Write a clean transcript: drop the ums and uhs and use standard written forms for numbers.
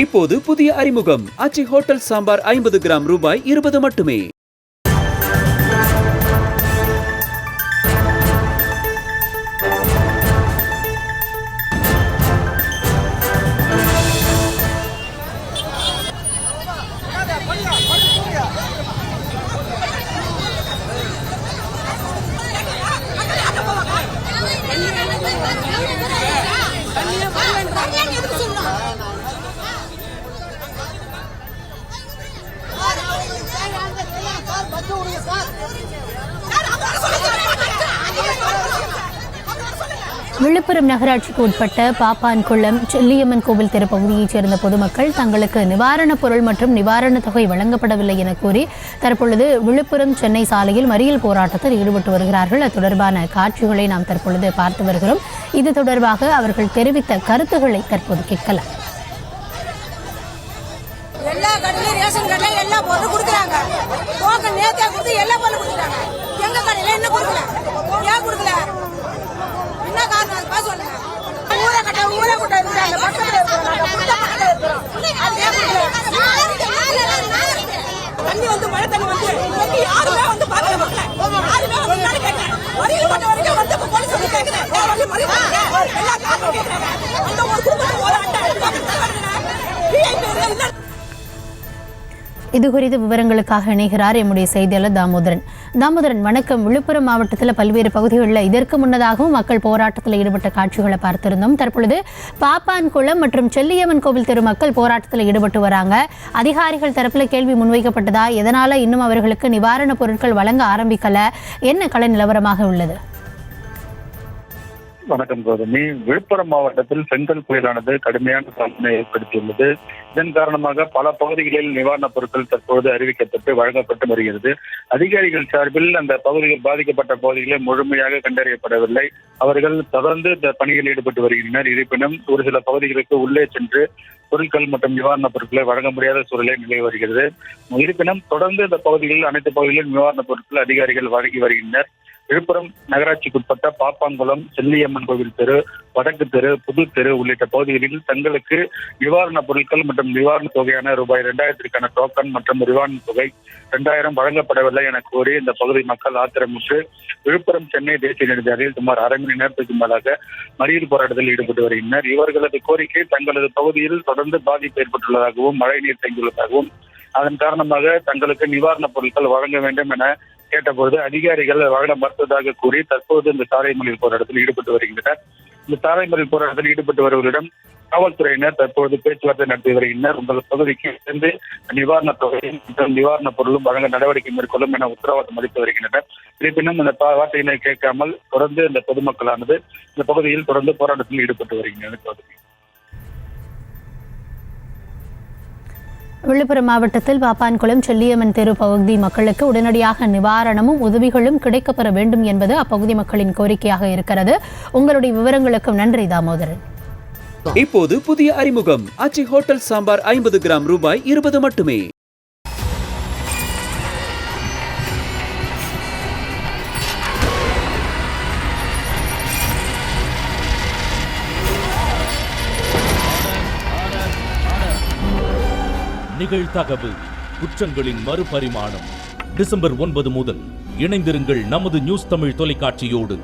இப்போது புதிய அறிமுகம் ஆச்சி ஹோட்டல் சாம்பார் 50 கிராம் ரூபாய் 20 மட்டுமே. விழுப்புரம் நகராட்சிக்கு உட்பட்ட பாப்பான்குளம் செல்லியம்மன் கோவில் தெரு பகுதியைச் சேர்ந்த பொதுமக்கள் தங்களுக்கு நிவாரணப் பொருள் மற்றும் நிவாரணத் தொகை வழங்கப்படவில்லை என கூறி தற்பொழுது விழுப்புரம் சென்னை சாலையில் மறியல் போராட்டத்தில் ஈடுபட்டு வருகிறார்கள். அது தொடர்பான காட்சிகளை நாம் தற்பொழுது பார்த்து வருகிறோம். இது தொடர்பாக அவர்கள் தெரிவித்த கருத்துக்களை தற்போது கேட்கலாம். எல்லா கடையிலும் ரேஷன் கடையில எல்லா பொருளும் கொடுக்குறாங்க. நேத்தா கொடுத்து எல்லா பொருளும் கொடுக்குறாங்க. எங்க கடையில என்ன கொடுக்கல? ஏன் கொடுக்கல? என்ன காரணம்? அது பாஸ் சொல்லுங்க. ஊரை கூட்ட இருக்கிறாங்க. பக்கத்துல தண்ணி வந்து மழை தண்ணி வந்து யாருமே வந்து பார்க்கல. மக்கள் யாருமே வந்து கேட்க வரையில் பண்ண வரைக்கும் வந்து போலீஸ் வந்து கேட்குறேன். எல்லா காரணம் கேட்குறாங்க. அந்த ஒரு குடும்பத்துக்கு ஒரு அட்டை இது குறித்த விவரங்களுக்காக இணைகிறார் எம்முடைய செய்தியாளர் தாமோதரன். வணக்கம். விழுப்புரம் மாவட்டத்தில் பல்வேறு பகுதிகளில் இதற்கு முன்னதாகவும் மக்கள் போராட்டத்தில் ஈடுபட்ட காட்சிகளை பார்த்திருந்தோம். தற்பொழுது பாப்பான்குளம் மற்றும் செல்லியம்மன் கோவில் தெரு மக்கள் போராட்டத்தில் ஈடுபட்டு வராங்க. அதிகாரிகள் தரப்பில் கேள்வி முன்வைக்கப்பட்டதா? எதனால இன்னும் அவர்களுக்கு நிவாரணப் பொருட்கள் வழங்க ஆரம்பிக்கல? என்ன கள நிலவரமாக உள்ளது? வணக்கம் கௌதமி. விழுப்புரம் மாவட்டத்தில் செங்கல் புயலானது கடுமையான தாக்கத்தை ஏற்படுத்தியுள்ளது. இதன் காரணமாக பல பகுதிகளில் நிவாரணப் பொருட்கள் தற்போது அறிவிக்கப்பட்டு வழங்கப்பட்டு வருகிறது. அதிகாரிகள் சார்பில் அந்த பகுதிகள் பாதிக்கப்பட்ட பகுதிகளை முழுமையாக கண்டறியப்படவில்லை. அவர்கள் தொடர்ந்து இந்த பணியில் ஈடுபட்டு வருகின்றனர். இருப்பினும் ஒரு சில பகுதிகளுக்கு உள்ளே சென்று பொருட்கள் மற்றும் நிவாரணப் பொருட்களை வழங்க முடியாத சூழலை நிலவி வருகிறது. இருப்பினும் தொடர்ந்து இந்த பகுதிகளில் அனைத்து பகுதிகளிலும் நிவாரணப் பொருட்கள் அதிகாரிகள் வழங்கி வருகின்றனர். விழுப்புரம் நகராட்சிக்குட்பட்ட பாப்பான்குளம் செல்லியம்மன் கோவில் தெரு, வடக்கு தெரு, புது தெரு உள்ளிட்ட பகுதிகளில் தங்களுக்கு நிவாரணப் பொருட்கள் மற்றும் நிவாரணத் தொகையான ரூபாய் 2000 டோக்கன் மற்றும் நிவாரணத் தொகை 2000 வழங்கப்படவில்லை என கூறி இந்த பகுதி மக்கள் ஆத்திரமுற்று விழுப்புரம் சென்னை தேசிய நெடுஞ்சாலையில் சுமார் அரை மணி நேரத்துக்கு மேலாக மறியல் போராட்டத்தில் ஈடுபட்டு வருகின்றனர். இவர்களது கோரிக்கை தங்களது பகுதியில் தொடர்ந்து பாதிப்பு ஏற்பட்டுள்ளதாகவும் மழை நீர் தேங்கியுள்ளதாகவும் அதன் காரணமாக தங்களுக்கு நிவாரணப் பொருட்கள் வழங்க வேண்டும் என கேட்டபோது அதிகாரிகள் வழங்க மறுத்ததாக கூறி தற்போது இந்த சாலை மறியல் போராட்டத்தில் ஈடுபட்டு வருகின்றனர். இந்த சாலை மறியல் போராட்டத்தில் ஈடுபட்டு வருவர்களிடம் காவல்துறையினர் தற்போது பேச்சுவார்த்தை நடத்தி வருகின்றனர். உங்கள் பகுதிக்கு இருந்து நிவாரணத் தொகையும் மற்றும் நிவாரணப் பொருளும் வழங்க நடவடிக்கை மேற்கொள்ளும் என உத்தரவாதம் அளித்து வருகின்றனர். இருப்பினும் இந்த வார்த்தையினை கேட்காமல் தொடர்ந்து இந்த பொதுமக்களானது இந்த பகுதியில் தொடர்ந்து போராட்டத்தில் ஈடுபட்டு வருகின்றனர். விழுப்புரம் மாவட்டத்தில் பாப்பான்குளம் செல்லியம்மன் தெரு பகுதி மக்களுக்கு உடனடியாக நிவாரணமும் உதவிகளும் கிடைக்கப்பெற வேண்டும் என்பது அப்பகுதி மக்களின் கோரிக்கையாக இருக்கிறது. உங்களுடைய விவரங்களுக்கும் நன்றி தாமோதரன். இப்போது புதிய அறிமுகம் ஆச்சி ஹோட்டல் சாம்பார் 50 கிராம் ரூபாய் 20 மட்டுமே. நிகழ்தகவு குற்றங்களின் மறுபரிமாணம். டிசம்பர் 9 முதல் இணைந்திருங்கள் நமது நியூஸ் தமிழ் தொலைக்காட்சியோடு.